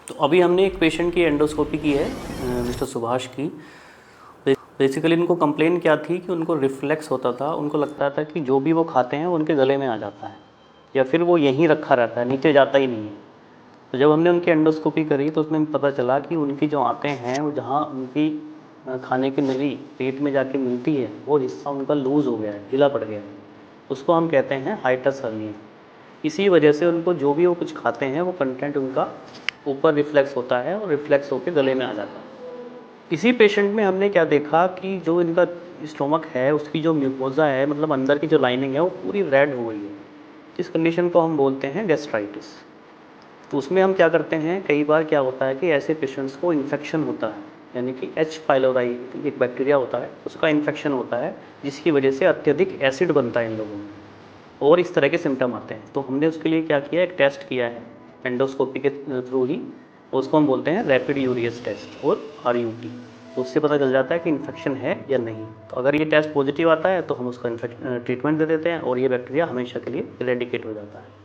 तो अभी हमने एक पेशेंट की एंडोस्कोपी की है, मिस्टर सुभाष की। बेसिकली इनको कंप्लेन क्या थी कि उनको रिफ्लेक्स होता था, उनको लगता था कि जो भी वो खाते हैं वो उनके गले में आ जाता है या फिर वो यहीं रखा रहता है, नीचे जाता ही नहीं है। तो जब हमने उनकी एंडोस्कोपी करी तो उसमें पता चला कि उनकी जो आंतें हैं वो जहाँ उनकी खाने की नली पेट में जाके मिलती है वो हिस्सा उनका लूज़ हो गया है, ढीला पड़ गया है। उसको हम कहते हैं हाइटस हर्निया। इसी वजह से उनको जो भी वो कुछ खाते हैं वो कंटेंट उनका ऊपर रिफ्लेक्स होता है और रिफ्लेक्स होकर गले में आ जाता है। इसी पेशेंट में हमने क्या देखा कि जो इनका स्टोमक है उसकी जो म्यूकोजा है, मतलब अंदर की जो लाइनिंग है वो पूरी रेड हो गई है। इस कंडीशन को हम बोलते हैं गैस्ट्राइटिस। तो उसमें हम क्या करते हैं, कई बार क्या होता है कि ऐसे पेशेंट्स को इन्फेक्शन होता है, यानी कि एच पाइलोराई एक बैक्टीरिया होता है, उसका इन्फेक्शन होता है जिसकी वजह से अत्यधिक एसिड बनता है इन लोगों में और इस तरह के सिम्टम आते हैं। तो हमने उसके लिए क्या किया, एक टेस्ट किया है एंडोस्कोपी के थ्रू ही। उसको हम बोलते हैं रैपिड यूरियस टेस्ट और RUT। तो उससे पता चल जाता है कि इन्फेक्शन है या नहीं। तो अगर ये टेस्ट पॉजिटिव आता है तो हम उसका ट्रीटमेंट दे देते हैं और ये बैक्टीरिया हमेशा के लिए इरेडिकेट हो जाता है।